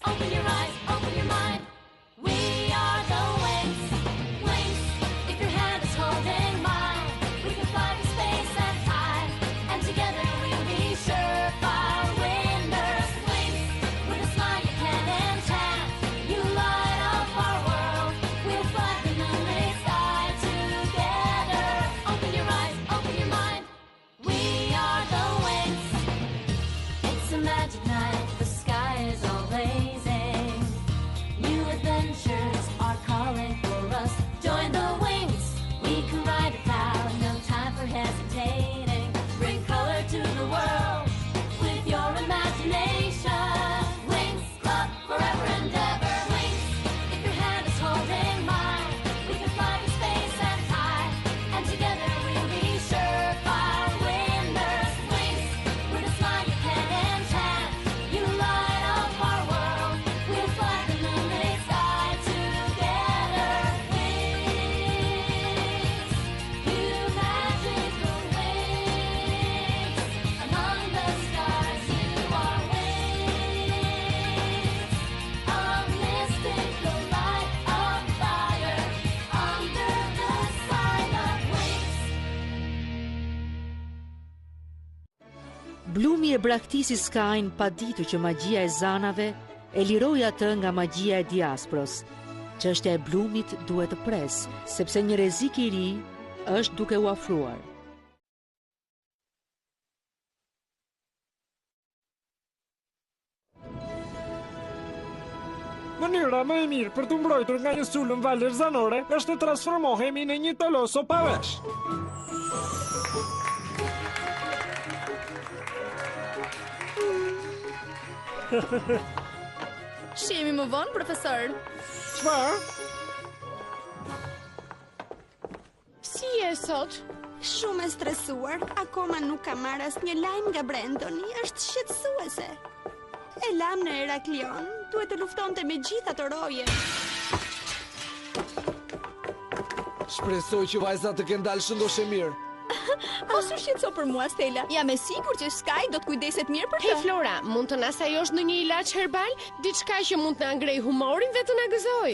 Open your eyes, open your mind. We are the wings. Wings. If your hand is holding mine, we can fly to space and high. And together we'll be surefire winners. Wings. With a smile you can enchant. You light up our world. We'll fly the moonlit sky together. Open your eyes, open your mind. We are the wings. It's a magic night. The sky is all blazing. New adventures are calling for us. Join the wings. We can ride it out. No time for hesitating. Bring color to the world with your imagination. Wings Club forever and ever. Wings. If your hand is holding mine, we can fly to space and high. And together we'll be surefire winners. Wings. With a smile you can enchant. You light up our world. We'll fly the moonlit sky together. Wings. You magical wings. Among the stars you are wings. A mystical light of fire under the sign of wings. Blumi e braktisi Skajin pa ditur që magjia e zanave e liroi atë nga magjia e diaspros. Çështja e Blumit duhet të pres, sepse një rrezik i ri është duke u afruar. Mënyra më e mirë për të mbrojtur nga një sulm vallërzanore është të transformohemi në një toloso pa vesh. Shihemi më vonë, profesor. Çfarë? Si je sot? Shumë e stresuar, akoma nuk kam marrë asnjë lajm nga Brendoni, është shqetësuese. E lam në Heraklion, duhet të luftonte me gjithë ato roje. Shpresoj që vajzat të kenë dalë shëndoshe mirë. Mos u shqetëso për mua, Stella. Jam e sigurt që Sky do të kujdeset mirë për Hey të. Flora, mund të na ajosh në një ilaç herbal? Diçka që mund të na ngrej humorin dhe të na gëzoj.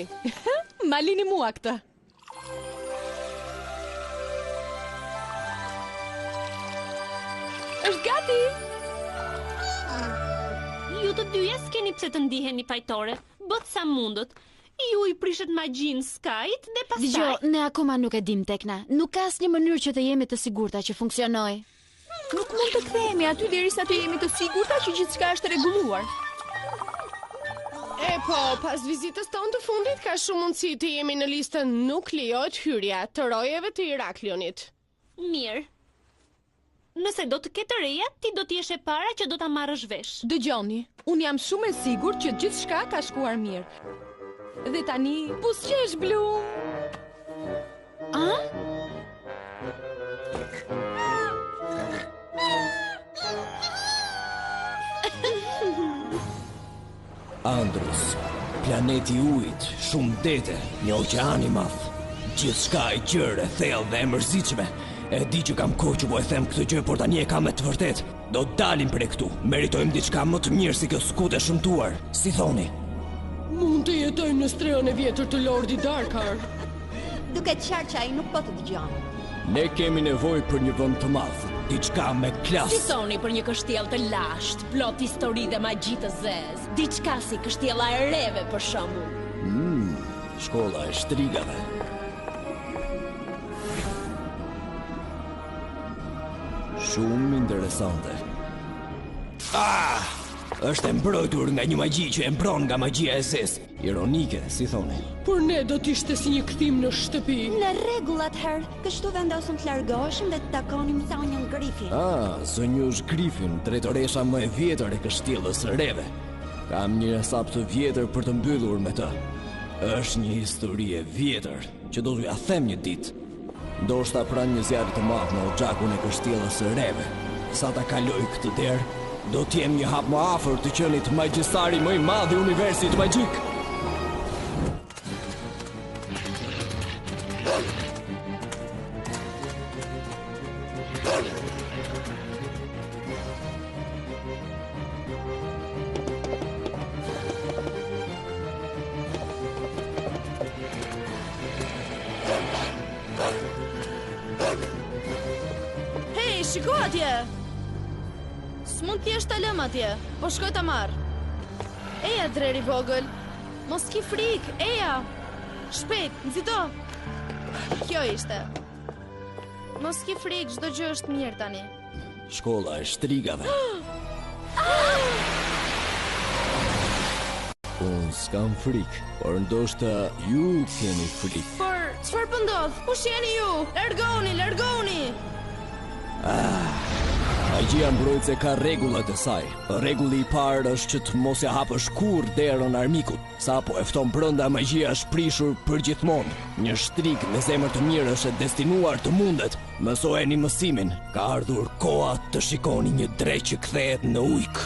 Ma lini mua këtë. Është gati. Ju të dyja s'keni pse të ndiheni fajtore. Bët sa mundët. Ju i prishet magjin Skyt dhe pastaj... Dgjoj, ne akoma nuk e dim Tekna. Nuk ka asnjë mënyrë që të jemi të sigurta që funksionoj. Nuk mund të kthehemi aty derisa të jemi të sigurta që gjithçka është rregulluar. E po, pas vizitës tonë të fundit ka shumë mundësi të jemi në listën nuk lejohet hyrja të rojeve të Heraklionit. Mirë. Nëse do të ketë reja, ti do t'jesh e para që do ta marrësh vesh. Dëgjoni, unë jam shumë e sigurt që gjithçka ka shkuar mirë. Dhe tani, buzëqesh Blum. A? Andros, planeti i ujit, shumë dete, një oqean i madh, gjithçka e gjërë, thellë dhe e mërzitshme. E di që kam kohë që po e them këtë gjë, por tani e kam me të vërtet. Do dalim prej këtu. Meritojmë diçka më të mirë si kjo skut e shëmtuar. Si thoni? Mund të jetojmë në streon e vjetër të Lordi Darkar. Duket qartë që ai nuk po të dëgjon. Ne kemi nevojë për një vend të madh, diçka me klas. Si thoni për një kështjell të lashtë, plot histori dhe magji të zezë, diçka si kështjella e reve për shembull. Shkolla e shtrigave. Shumë interesante. Është e mbrojtur nga një magji që e mbron nga magjia e zezë. Ironike, si thoni. Por ne do t'ishte si një kthim në shtëpi. Në rregull atëherë, kështu vendosëm të largoheshim dhe të takonim Sonjën Griffin. Sonjush Griffin, drejtoresha më e vjetër e kështjellës së reve. Kam një hesab të vjetër për të mbyllur me të. Është një histori e vjetër që do t'ja them një ditë. Ndoshta pranë një zjarri të madh në oxhakun e kështjellës së reve. Sa ta kaloj këtë derë, do t'jem një hap më afër të qenit magjistari më i madh i universit magjik. shiko atje. S'mund thjesht ta lëm atje, po shkoj ta marr. Eja dreri vogël. Mos ki frik, eja. Shpejt, nxito. Kjo ishte. Mos ki frik, çdo gjë është mirë tani. Shkolla e shtrigave. Unë s'kam frik, por ndoshta ju keni frik. Por çfarë po ndodh? Kush jeni ju? Largoni! Magjia mbrojtëse ka rregullat e saj. Rregulli i parë është që të mos ja hapësh kurrë derën armikut. Sapo e fton brenda, magjia është prishur përgjithmonë. Një shtrig me zemër të mirë është e destinuar të mundet. Mësojeni mësimin. Ka ardhur koha të shikoni një dre që kthehet në ujk.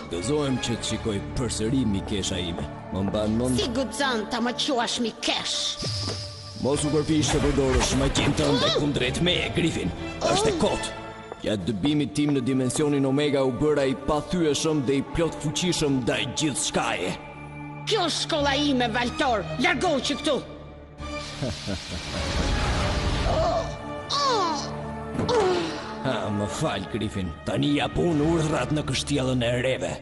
Gëzohem që të shikoj përsëri mikesha ime. Më mban mend. Si guxon ta më quash mikesh? Mos u përpish të përdorësh magjin tënde kundrejt meje, Griffin. Është e kot. Gjatë dëbimit tim në dimensionin Omega u bëra i pathyeshëm dhe i plot fuqishëm ndaj gjithçkaje. Kjo është shkolla ime, Valtor. Largohu që këtu. Më fal, Griffin. Tani ja pun urdhrat në kështjellën e reve.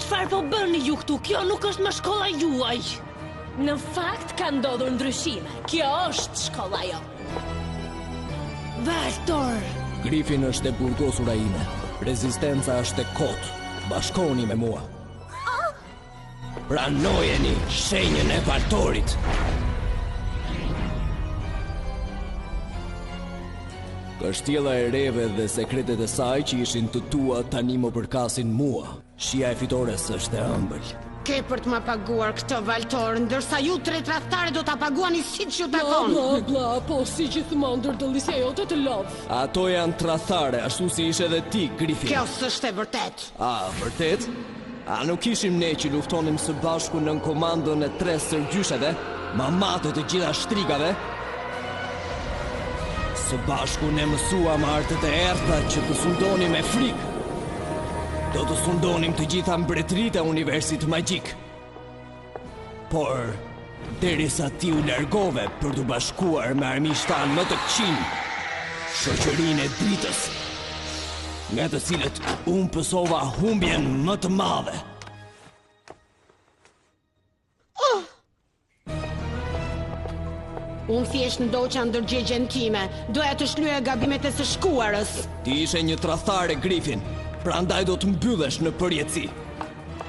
Çfarë po bëni ju këtu? Kjo nuk është më shkolla juaj. Në fakt ka ndodhur ndryshime. Kjo është shkolla jote. Valtor! Griffin është e burgosura ime. Rezistenca është e kot. Bashkoni me mua. Pranojeni shenjën e Valtorit. Kështjella e reve dhe sekretet e saj që ishin të tua tani më përkasin mua. Shija e fitores është e ëmbël. Ke për të ma paguar këto, Valtor, ndërsa ju tre tradhtare do ta paguani siç ju takon. Bla, po si gjithmonë ndërdëllisja jote të lodh. Ato janë tradhtare, ashtu si ishe edhe ti, Griffin. Kjo s'është e vërtet. Vërtet? A nuk ishim ne që luftonim së bashku në komandën e 3 sërgjysheve, mamatët e gjitha shtrigave? Së bashku ne mësuam artët e errta që të sundonim me frikë. Do të sundonim të gjitha mbretëritë e universit magjik. Por, derisa ti u largove për të bashkuar me armiqtan më të këqij, shoqërinë e dritës, nga të cilët unë pësova humbjen më të madhe. Unë thjesht ndoqa ndërgjegjen time. Doja të shlyeja gabimet e së shkuarës. Ti ishe një tradhtare, Griffin, prandaj do të mbyllesh në përjetësi.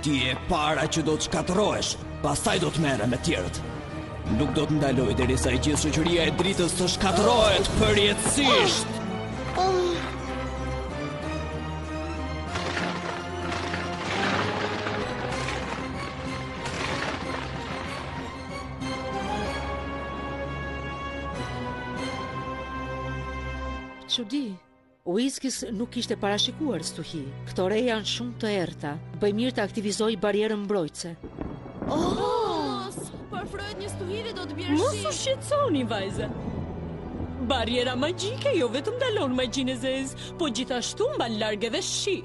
Ti e para që do të shkatërrohesh, pastaj do të merre me tjerët. Nuk do të ndaloj derisa e gjithë shoqëria e dritës të shkatërrohet përjetësisht. Çudi, Whiskys nuk ishte parashikuar stuhi. Këto re janë shumë të errta. Bëj mirë të aktivizoj barierën mbrojtëse. Përfrohet një stuhi dhe do të bjerë shi. Mos u shqetësoni, vajza. Bariera magjike jo vetëm ndalon magjinë e zezë, po gjithashtu mban larg edhe shi.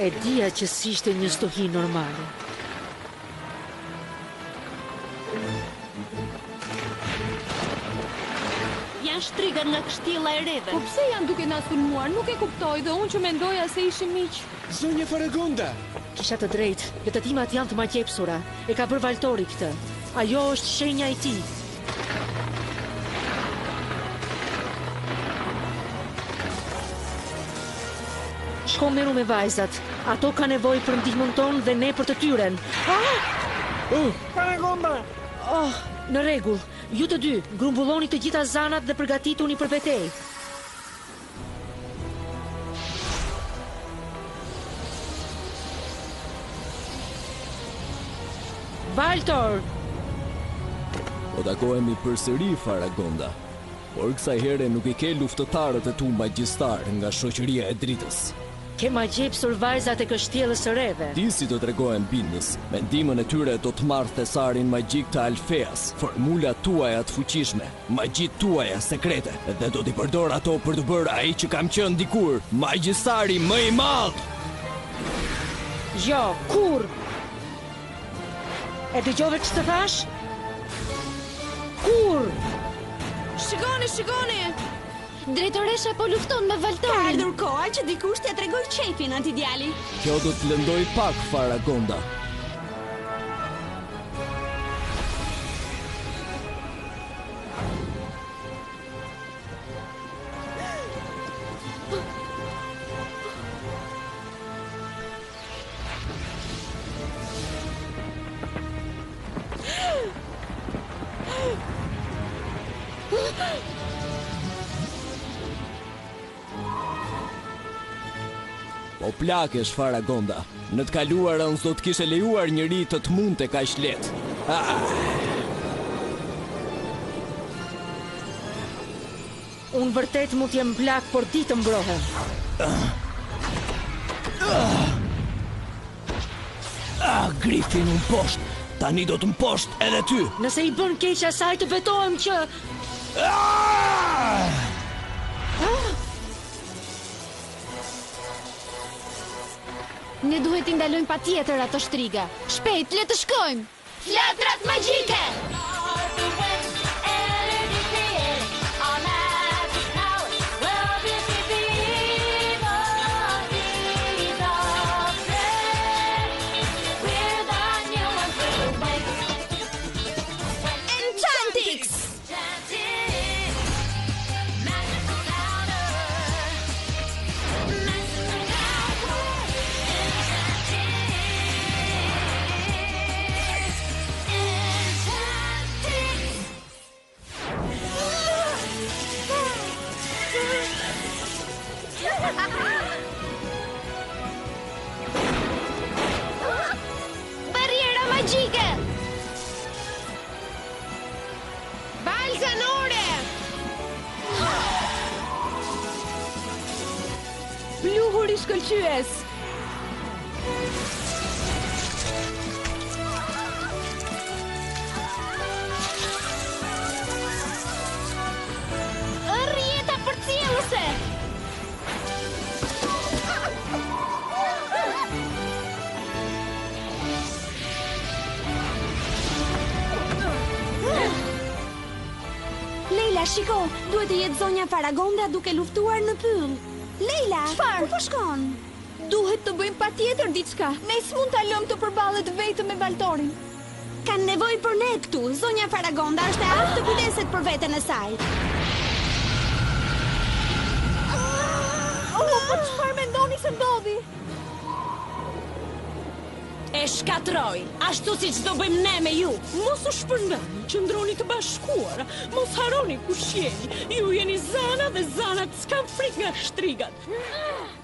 E dija që s'ishte një stuhi normale. Janë shtrigar nga kështjella e reve. Po pse janë duke na sulmuar? Nuk e kuptoj dhe unë që mendoja se ishim miq. Zonja Faragonda. Kisha të drejtë, letëtimat janë të maqepsura. E ka bërë Valtori këtë. Ajo është shenja e tij. Shko meru me vajzat. Ato ka nevojë për ndihmën tonë dhe ne për të tyren. Faragonda! Në rregull. Ju të dy, grumbulloni të gjitha zanat dhe përgatituni për betejë. Valtor! Po takohemi përsëri, Faragonda. por kësaj here nuk I ke luftëtarët e tu magjistar nga shoqëria e dritës. Ke magjepsur vajzat e kështjellës së reve. Ti si do t'rregohen bindës, me ndihmën e tyre do të marrë thesarin magjik të Alfeas, formulat tuaja të fuqishme, magjit tuaja sekrete, dhe do t'i përdor ato për të bërë ai që kam qenë dikur, magjistari më I madh. Jo, kur? E dëgjove që të thash? Kur? Shikoni! Drejtoresha po lufton me Ka Valtorin. ardhur koha që dikush t'ia tregoj qefin atij djali. Kjo do të lëndoj pak Faragonda. Po plakesh Faragonda. Në të kaluarën s'do të kishe lejuar njëri të t'mundte kaq lehtë. Unë vërtet mund t'jem plak, por ti të mbrohem. Grifin unë poshtë. Tani do të mposht edhe ty. Nëse I bën keq asaj të betohem që... Ne duhet t'i ndalojmë patjetër ato shtriga. Shpejt, le të shkojmë. Flatrat magjike! Barriera magjike! Balë zanore! Pluhur I shkëlqyes. Rjeta përcjellëse! Leila, shiko, duhet të jetë zonja Faragonda duke luftuar në pyll. Leila, ku po shkon? Duhet të bëjmë patjetër diçka. Ne s'mund ta lëmë të përballet vetëm me Valtorin. Kanë nevojë për ne këtu. Zonja Faragonda është e aftë të kujdeset për veten e saj. Po çfarë mendoni se ndodhi? E shkatroj, ashtu si që do bëjmë ne me ju. Mos u shpërndani, qëndroni të bashkuara, mos haroni kush jeni. Ju jeni zana dhe zanat s'kan frik nga shtrigat.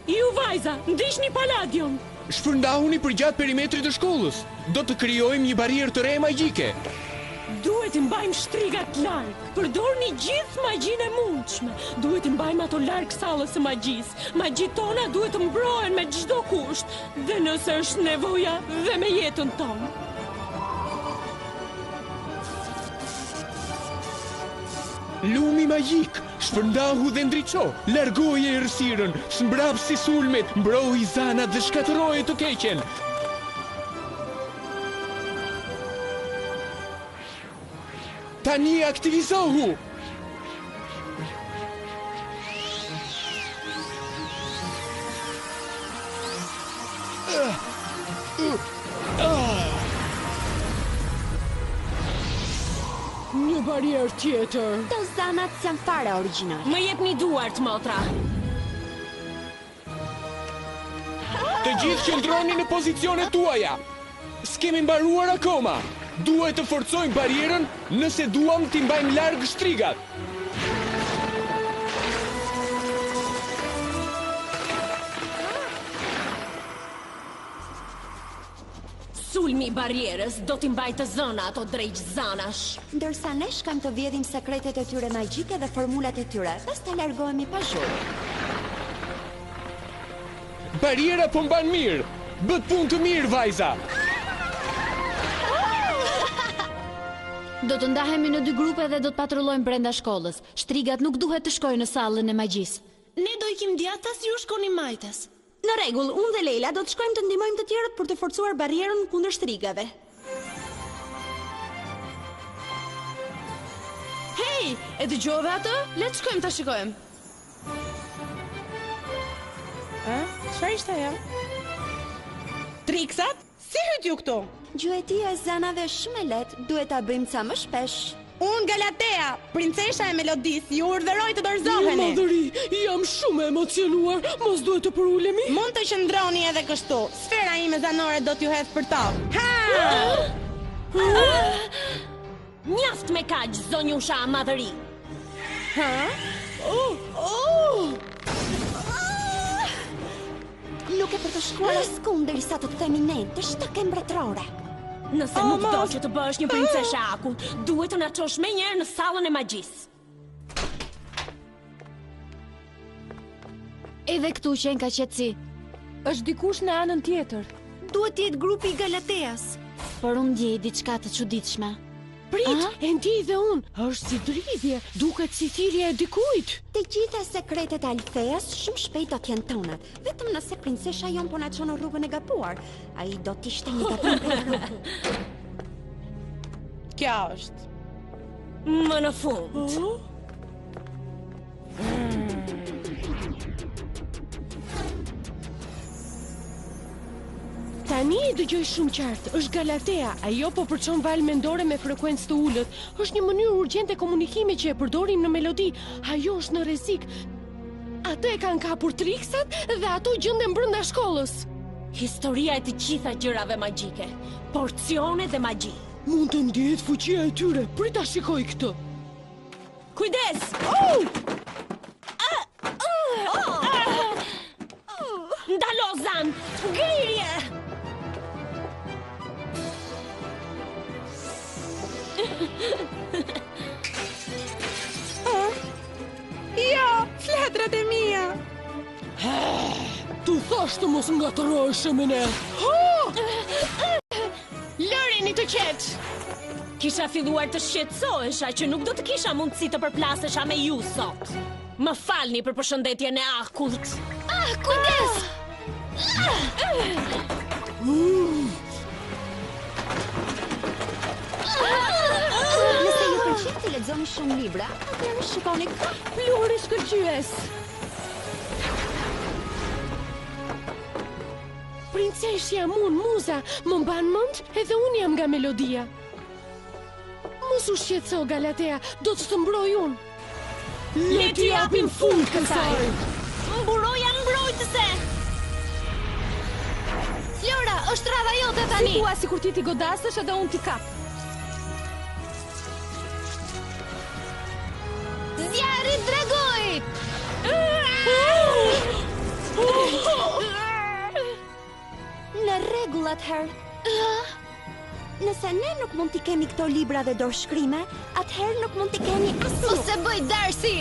Ju vajza, ndiqni Palladion. Shpërndahuni përgjatë perimetrit të shkollës. Do të krijojmë një barierë të re magjike. Duhet I mbajmë shtrigat larg. Përdorni gjithë magjinë e mundshme. Duhet I mbajmë ato larg sallës së magjisë. Magjit tona duhet të mbrohen me çdo kusht, dhe nëse është nevoja dhe me jetën tonë. Lumi magjik, shpërndahu dhe ndriço, largoje errësirën, s'mbrapsi sulmet, mbrohi zanat dhe shkatërroje të keqen. Tani aktivizohu! Një barierë tjetër. Të zanat janë fare origjinal. Më jepni duart, motra. Të gjithë qëndroni në pozicionet tuaja. S'kemi mbaruar akoma. Duhet të forcojmë barierën nëse duam t'i mbajmë larg shtrigat. sulmi I barierës do t'i mbajtë zona ato drejq zanash. Ndërsa ne shkojmë të vjedhim sekretet e tyre magjike dhe formulat e tyre, pastaj largohemi pa zhurmë. Bariera po mban mirë. Bët punë të mirë, vajza. Do të ndahemi në 2 grupe dhe do të patrullojmë brenda shkollës. Shtrigat nuk duhet të shkojnë në sallën e magjisë. Ne do ikim djathtas, ju shkoni majtas. Në rregull, unë dhe Leila do të shkojmë të ndihmojmë të tjerët për të forcuar barrierën kundër shtrigave. Hej, e dëgjove atë? Le të shkojmë ta shikojmë. Çfarë ishte ajo? Triksat? Si hyt ju këtu? Gjuetia e zanave është shumë e lehtë, duhet ta bëjmë ca më shpesh. Unë Galatea, princesha e melodis, ju urdhëroj të dorëzoheni. Madhëri, jam shumë emocionuar, mos duhet të përulemi. Mund të qëndroni edhe kështu. Sfera ime zanore do t'ju hedh për tokë. Ha! Mjaft me kaq, zonjusha madhëri. Ha? Nuk e për të shkuar askund derisa të themi ne, të shtake mbretërore. Nëse nuk do që të bësh një princeshe akut, duhet të na çosh menjëherë në sallën e magjisë. Edhe këtu qenë ka qetësi. Është dikush në anën tjetër. Duhet të jetë grupi I Galateas. Por unë ndjej diçka të çuditshme. Prit, e ndjej dhe unë. Është si dridhje, duket si thirrje e dikujt. Të gjitha sekretet e Altheas shumë shpejt do të jenë tonat. Vetëm nëse princesha jon po na çon në rrugën e gabuar, ai do të ishte një gabim për rrugë. Kjo është. Më në fund. Tani e dëgjoj shumë qartë, është Galatea, ajo po përçon valë mendore me frekuencë të ulët. Është një mënyrë urgjente komunikimi që e përdorim në melodi. Ajo është në rrezik. Atë e kanë kapur triksat dhe ato gjenden brenda shkollës. Historia e të gjitha gjërave magjike, porcione dhe magji. Mund të ndjehet fuqia e tyre. Prit ta shikoj këtë. Kujdes! Ndalo zan, ngrirje! Jo, fletrat e mia. Tu thash të mos ngatërohesh me ne. Lëreni të qetë. Kisha filluar të shqetësohesha që nuk do të kisha mundësi të përplasesha me ju sot. Më falni për përshëndetjen e akult. Kujdes! Nëse ju pëlqen të lexoni shumë libra, atëherë shikoni këtë. Pluri shkëlqyes. Princeshja Muza, më mban mend edhe unë jam nga melodia. Mos u shqetëso Galatea, do të mbroj unë. Le t'i japim fund kësaj. Mburoja mbrojtëse. Flora, është radha jote tani. Si thua sikur ti godasësh edhe unë t'i kap. Zjarri dragojt! Në rregull atëherë. Nëse ne nuk mund t'i kemi këto libra dhe dorëshkrime, atëherë nuk mund t'i kemi asnjë. Ose bëj Darcy.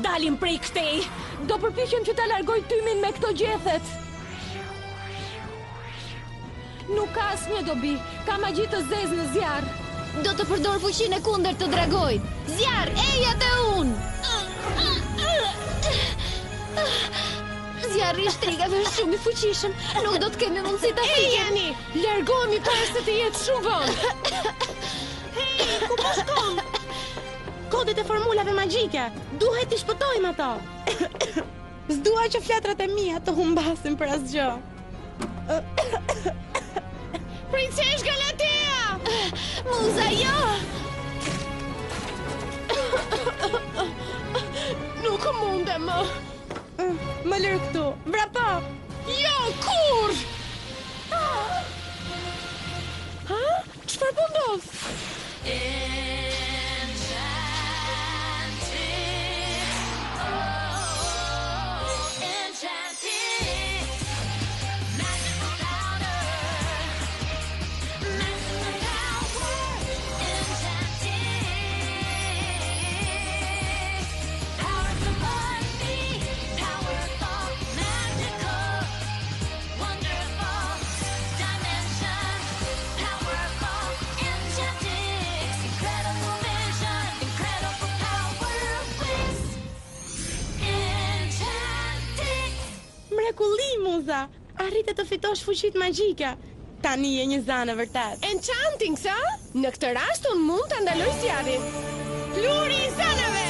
Dalim prej këtej. Do përpiqem që ta largoj tymin me këto gjethet. Nuk ka asnjë dobi. Ka magji të zezë në zjarr. Do të përdor fuqinë e kundërt të dragojt. Zjarr, eja te unë. Zjarri I shtrigave është shumë I fuqishëm. Nuk do të kemi mundësi ta fikim. Ejeni, largohemi para se të jetë shumë vonë. Hej, ku po shkon? Kodet e formulave magjike. Duhet t'i shpëtojmë ato. S'dua që fletrat e mia të humbasin për asgjë. Princesh Galatea! Muza, jo! Nuk mundem më. Më lër këtu. Vrapo. Jo, kur! Ha? Çfarë po ndodh? mrekulli, Muza. Arrite të fitosh fuqit magjika. Tani je një zanë vërtet. Enchanting, sa? Në këtë rast unë mund të ndaloj zjarrin. Pluri i zanave!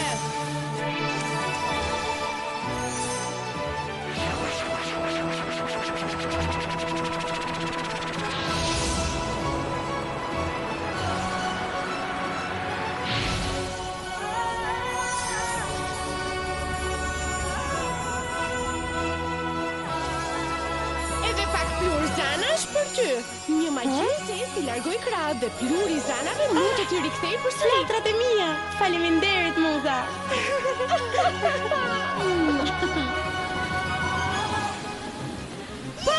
Për ty, një magjese si largoj krahët dhe pluri i zanave mund të t'i rikthej përsëri. Flatrat e mia. Faleminderit, Muza. Po,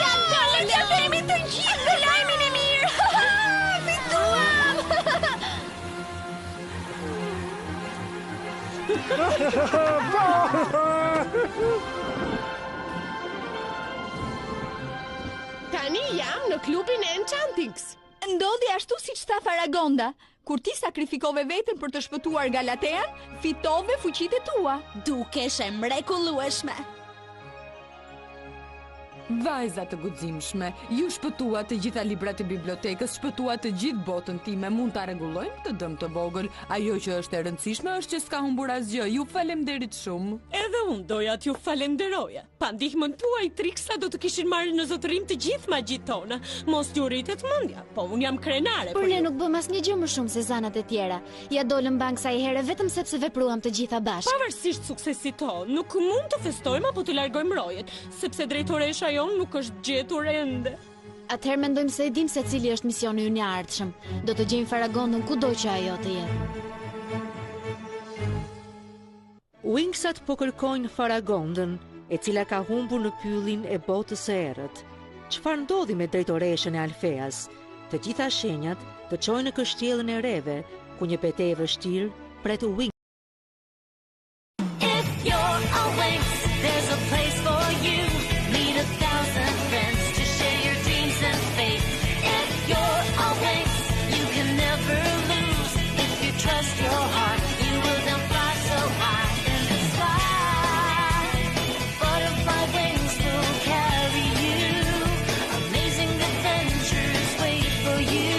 le themi të gjithë lajmin e mirë. Fituam! Tani jam në klubin e Enchantings. Ndodhi ashtu siç tha Faragonda. Kur ti sakrifikove veten për të shpëtuar Galatean, fitove fuqitë tua. Dukesh e mrekullueshme. Vajza të guximshme, ju shpëtua të gjitha librat e bibliotekës, shpëtua të gjithë botën time, mund ta rregullojmë të dëm të vogël. Ajo që është e rëndësishme është që s'ka humbur asgjë. Ju falemnderit shumë. Edhe unë doja t'ju falenderoja. Pa ndihmën tuaj Triksa do të kishin marrë në zotërim të gjithë magjit tona. Mos t'ju rritet mendja, po unë jam krenare. Por ne nuk bëm asnjë gjë më shumë se zanat e tjera. Ja dolëm bank sa i herë vetëm sepse vepruam të gjitha bashkë. Pavarësisht suksesit tonë, nuk mund të festojmë apo të largojmë rojet, sepse drejtoresha jon nuk është gjetur ende. Atëherë mendojmë se e dim se cili është misioni ynë i ardhshëm. Do të gjejmë Faragondën kudo që ajo të jetë. Wingsat po kërkojnë Faragondën, e cila ka humbur në pyllin e botës së errët. Çfarë ndodhi me drejtoreshën e Alfeas? Të gjitha shenjat të çojnë në kështjellën e reve, ku një betejë e vështirë pret Wings. If you're a Winx, there's a place for you. Meet 1,000 friends to share your dreams and faith. If you're a Winx, you can never lose. If you trust your heart, you will then fly so high in the sky. Butterfly wings will carry you. Amazing adventures wait for you.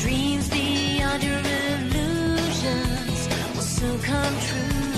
Dreams beyond your illusions will soon come true.